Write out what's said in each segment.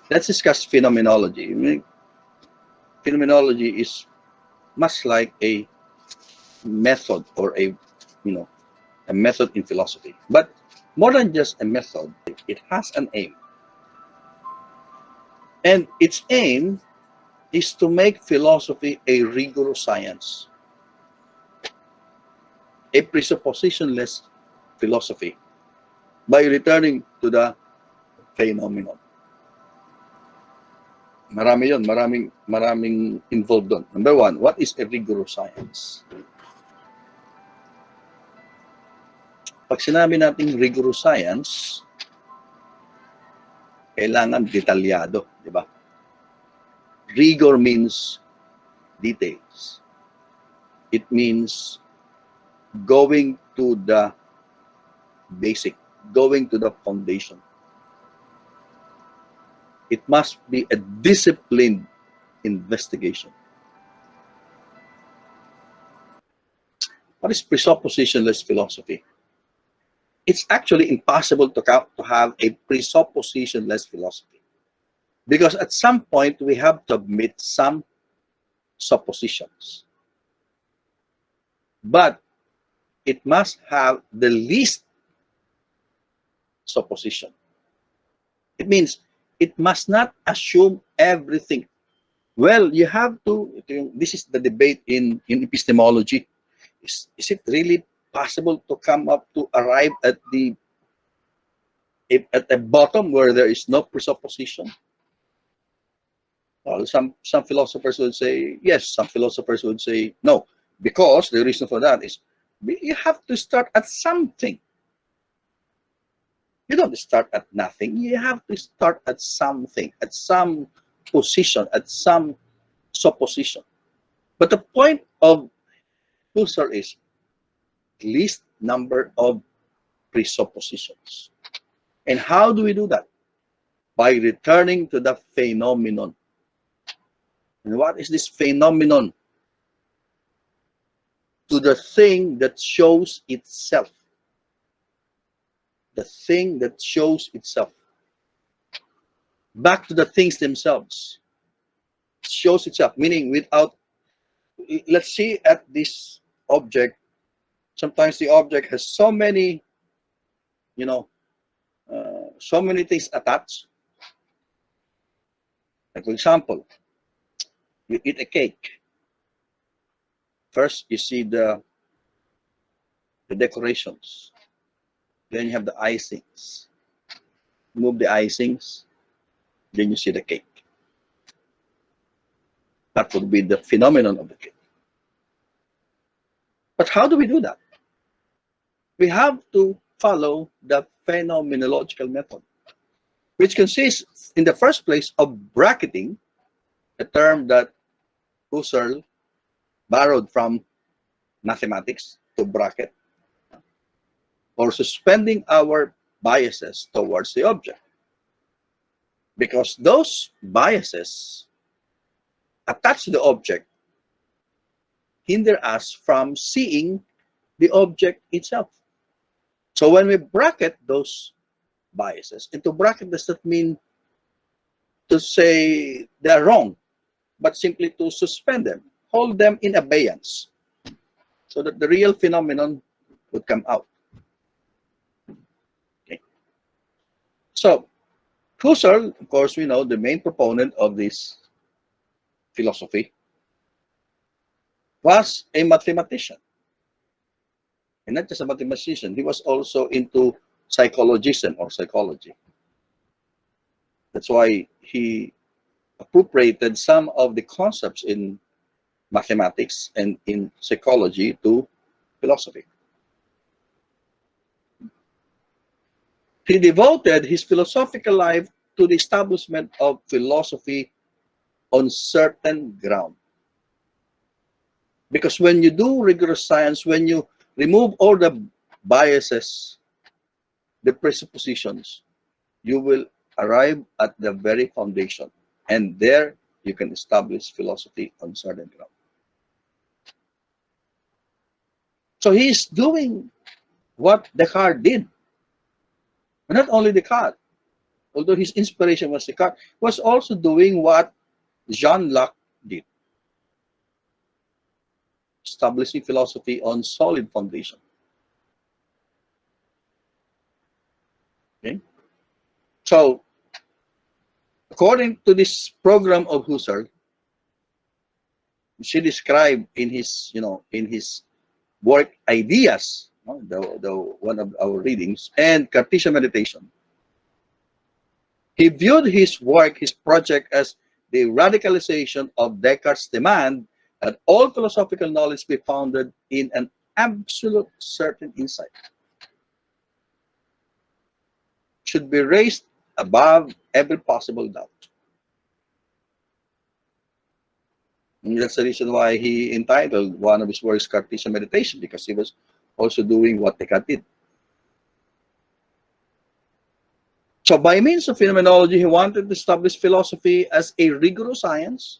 Let's discuss phenomenology. I mean, phenomenology is much like a method or you know, a method in philosophy. But more than just a method, it has an aim. And its aim is to make philosophy a rigorous science, a presuppositionless philosophy, by returning to the phenomenon. Marami yon, maraming involved doon. Number one, what is a rigorous science? Pag sinabi nating rigorous science, kailangan detalyado, di ba? Rigor means details. It means going to the basic, going to the foundation. It must be a disciplined investigation. What is presuppositionless philosophy? It's actually impossible to have a presuppositionless philosophy, because at some point we have to admit some suppositions, but it must have the least supposition. It means it must not assume everything. Well, you have to, this is the debate in epistemology. Is it really possible to come up to arrive at the bottom where there is no presupposition? Well, some philosophers would say yes, some philosophers would say no, because the reason for that is you have to start at something. You don't start at nothing. You have to start at something, at some position, at some supposition. But the point of Husserl is least number of presuppositions. And how do we do that? By returning to the phenomenon. And what is this phenomenon? To the thing that shows itself. The thing that shows itself. Back to the things themselves. It shows itself, meaning without, let's see at this object. Sometimes the object has so many, so many things attached. Like for example, you eat a cake. First, you see the decorations. Then you have the icings. Move the icings. Then you see the cake. That would be the phenomenon of the cake. But how do we do that? We have to follow the phenomenological method, which consists, in the first place, of bracketing, a term that Husserl borrowed from mathematics, to bracket, or suspending our biases towards the object. Because those biases attached to the object hinder us from seeing the object itself. So when we bracket those biases, and to bracket does not mean to say they're wrong, but simply to suspend them, hold them in abeyance, so that the real phenomenon would come out. Okay. So Husserl, of course, we know, the main proponent of this philosophy, was a mathematician. And not just a mathematician, he was also into psychologism or psychology. That's why he appropriated some of the concepts in mathematics and in psychology to philosophy. He devoted his philosophical life to the establishment of philosophy on certain ground. Because when you do rigorous science, when you remove all the biases, the presuppositions, you will arrive at the very foundation. And there you can establish philosophy on certain ground. So he's doing what Descartes did. But not only Descartes, although his inspiration was Descartes, was also doing what Jean Locke did, establishing philosophy on solid foundation. Okay? So, according to this program of Husserl, she described in his, in his work Ideas, the one of our readings, and Cartesian Meditation. He viewed his work, his project, as the radicalization of Descartes' demand that all philosophical knowledge be founded in an absolute certain insight, should be raised above every possible doubt. And that's the reason why he entitled one of his works Cartesian Meditation, because he was also doing what Descartes did. So by means of phenomenology, he wanted to establish philosophy as a rigorous science.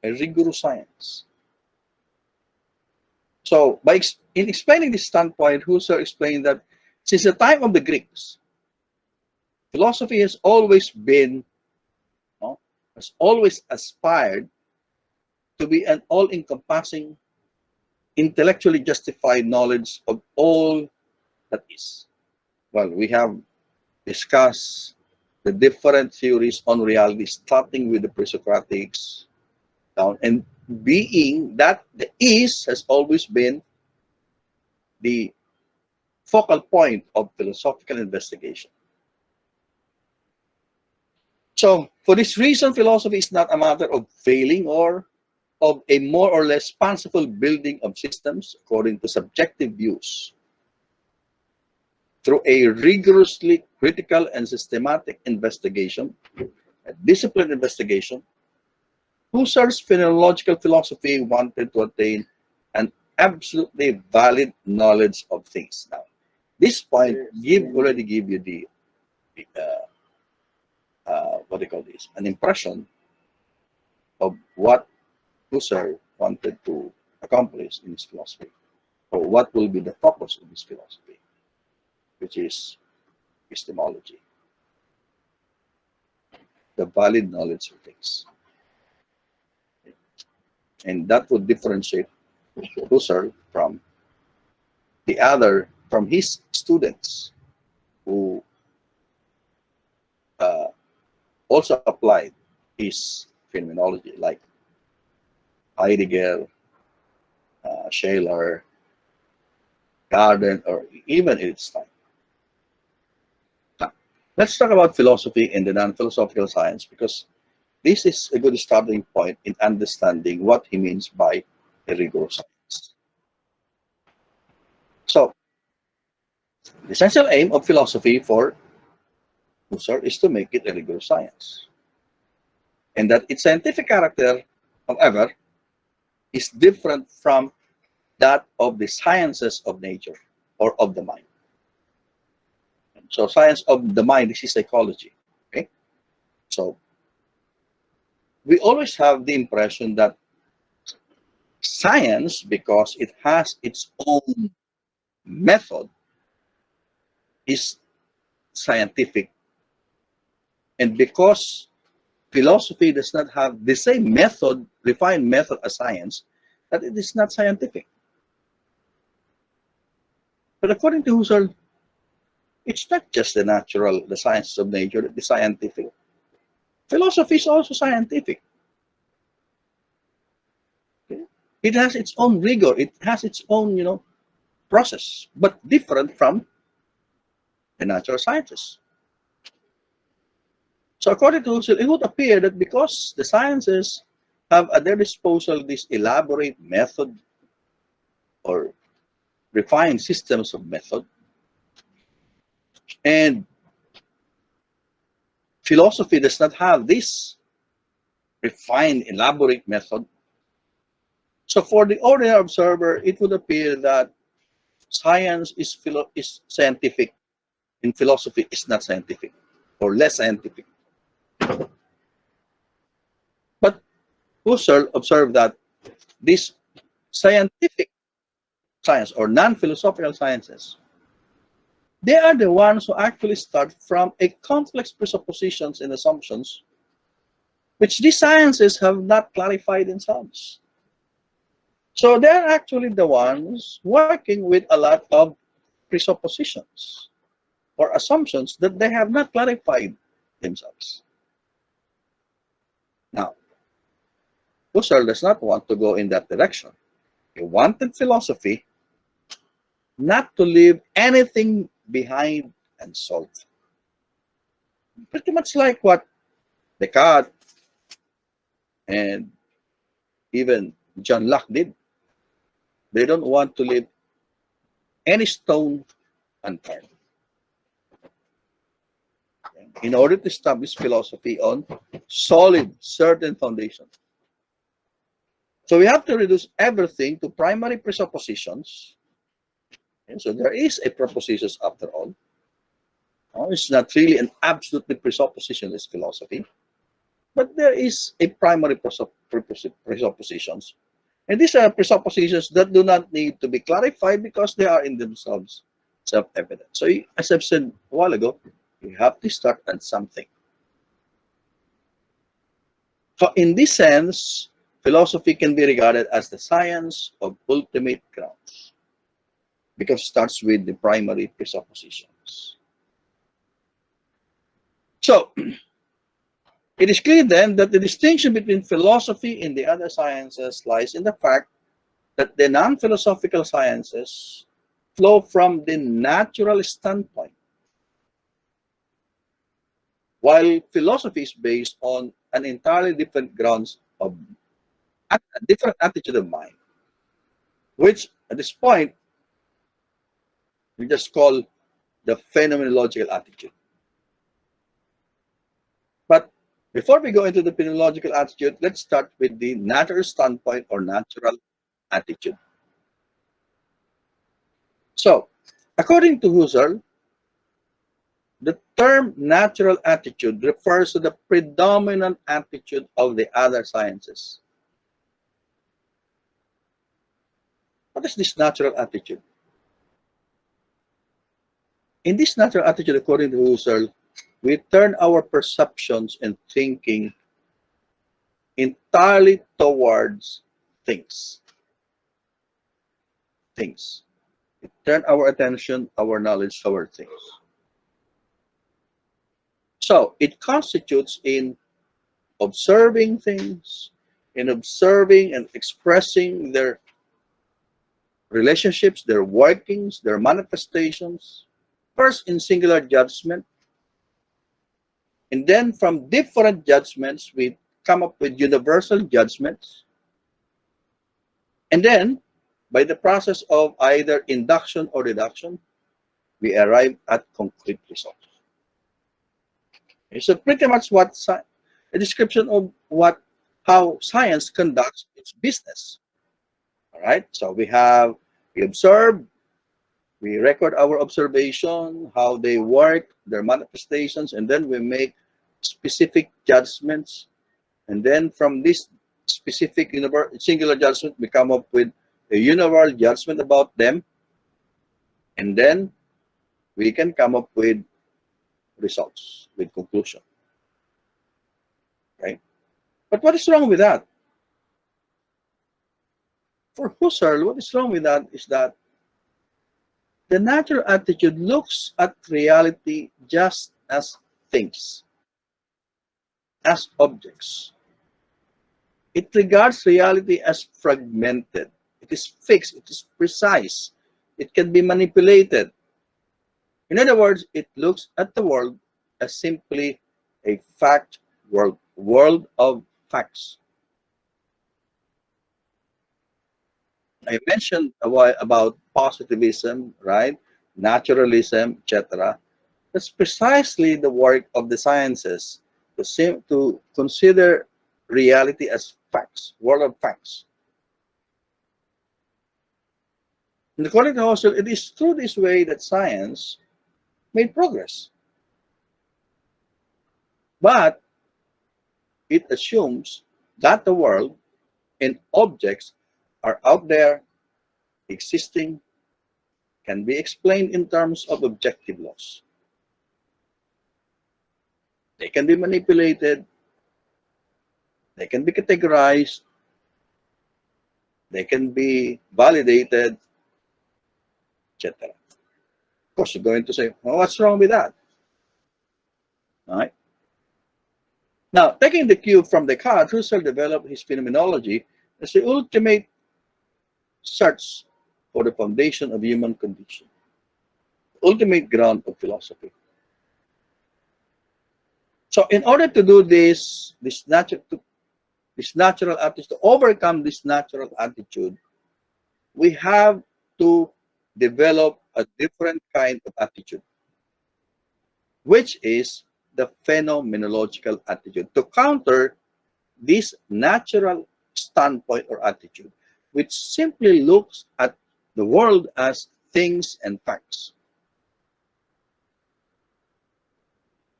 A rigorous science. So in explaining this standpoint, Husserl explained that since the time of the Greeks, philosophy has always been, has always aspired to be an all-encompassing, intellectually justified knowledge of all that is. Well, we have discussed the different theories on reality, starting with the Presuppositionless down, and being that the is has always been the focal point of philosophical investigation. So, for this reason, philosophy is not a matter of failing or of a more or less fanciful building of systems according to subjective views. Through a rigorously critical and systematic investigation, a disciplined investigation, Husserl's phenomenological philosophy wanted to attain an absolutely valid knowledge of things. Now, this point already give you the what do you call this? An impression of what Husserl wanted to accomplish in his philosophy, or what will be the focus of his philosophy, which is epistemology, the valid knowledge of things. And that would differentiate Husserl from from his students who also applied his phenomenology, like Heidegger, Scheler, Garden, or even Einstein. Now, let's talk about philosophy and the non-philosophical science, because this is a good starting point in understanding what he means by a rigorous science. So, the essential aim of philosophy for Husserl is to make it a rigorous science. And that its scientific character, however, is different from that of the sciences of nature or of the mind. So science of the mind, this is psychology. Okay? So we always have the impression that science, because it has its own method, is scientific. And because philosophy does not have the same method, refined method as science, that it is not scientific. But according to Husserl, it's not just the sciences of nature that is scientific. Philosophy is also scientific. Okay? It has its own rigor. It has its own, process, but different from the natural sciences. So according to Husserl, it would appear that because the sciences have at their disposal this elaborate method or refined systems of method, and philosophy does not have this refined, elaborate method. So for the ordinary observer, it would appear that science is scientific and philosophy is not scientific or less scientific. But Husserl observed that this scientific science or non-philosophical sciences They are the ones who actually start from a complex presuppositions and assumptions which these sciences have not clarified themselves. So they're actually the ones working with a lot of presuppositions or assumptions that they have not clarified themselves. Now, Husserl does not want to go in that direction. He wanted philosophy not to leave anything behind and solve. Pretty much like what Descartes and even John Locke did. They don't want to leave any stone unturned in order to establish philosophy on solid, certain foundation. So we have to reduce everything to primary presuppositions. And so there is a propositions after all. It's not really an absolutely presuppositionless philosophy, but there is a primary presuppositions. And these are presuppositions that do not need to be clarified because they are in themselves self-evident. So as I've said a while ago, you have to start at something. So in this sense, philosophy can be regarded as the science of ultimate grounds because it starts with the primary presuppositions. So it is clear then that the distinction between philosophy and the other sciences lies in the fact that the non-philosophical sciences flow from the natural standpoint, while philosophy is based on an entirely different grounds of a different attitude of mind, which at this point we just call the phenomenological attitude. But before we go into the phenomenological attitude, let's start with the natural standpoint or natural attitude. So, according to Husserl, the term natural attitude refers to the predominant attitude of the other sciences. What is this natural attitude? In this natural attitude, according to Husserl, we turn our perceptions and thinking entirely towards things. Things. We turn our attention, our knowledge toward things. So it constitutes in observing things, in observing and expressing their relationships, their workings, their manifestations, first in singular judgment, and then from different judgments, we come up with universal judgments, and then by the process of either induction or deduction, we arrive at concrete results. Okay, so pretty much what a description of how science conducts its business. All right, so we observe, we record our observation, how they work, their manifestations, and then we make specific judgments. And then from this specific singular judgment, we come up with a universal judgment about them. And then we can come up with results, with conclusion. Right? But what is wrong with that? For Husserl, what is wrong with that is that the natural attitude looks at reality just as things, as objects. It regards reality as fragmented. It is fixed. It is precise. It can be manipulated. In other words, it looks at the world as simply a fact world of facts. I mentioned a while about positivism, right? Naturalism, etc. That's precisely the work of the sciences to consider reality as facts, world of facts. And according to Husserl, it is through this way that science made progress. But it assumes that the world and objects are out there, existing, can be explained in terms of objective laws. They can be manipulated, they can be categorized, they can be validated, etc. Of course, you're going to say, well, what's wrong with that? All right. Now, taking the cue from Descartes, Husserl developed his phenomenology as the ultimate search for the foundation of human condition, ultimate ground of philosophy. So, in order to do this natural attitude, to overcome this natural attitude, we have to develop a different kind of attitude, which is the phenomenological attitude, to counter this natural standpoint or attitude, which simply looks at the world as things and facts.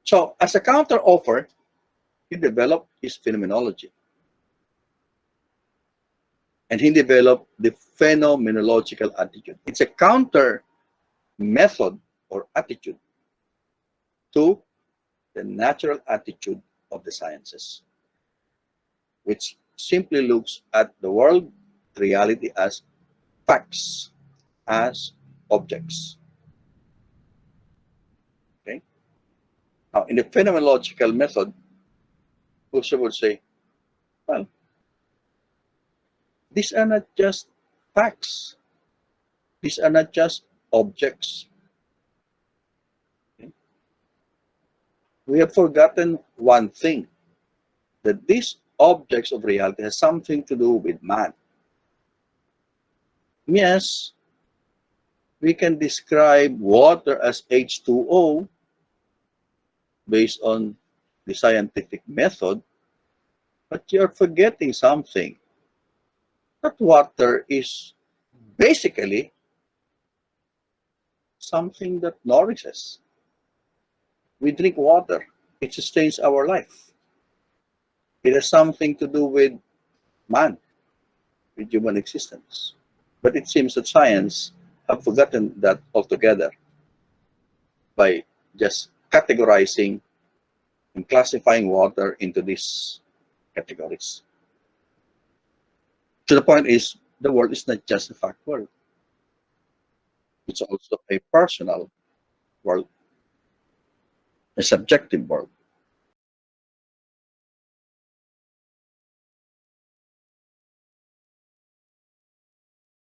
So, as a counter offer, he developed his phenomenology. And he developed the phenomenological attitude. It's a counter method or attitude to the natural attitude of the sciences, which simply looks at the world, reality, as facts, as objects. Okay? Now, in the phenomenological method, Husserl would say, well, these are not just facts. These are not just objects. Okay? We have forgotten one thing, that these objects of reality has something to do with man. Yes, we can describe water as H2O based on the scientific method, but you're forgetting something. That water is basically something that nourishes. We drink water. It sustains our life. It has something to do with man, with human existence. But it seems that science have forgotten that altogether by just categorizing and classifying water into these categories. So the point is, the world is not just a fact world. It's also a personal world, a subjective world.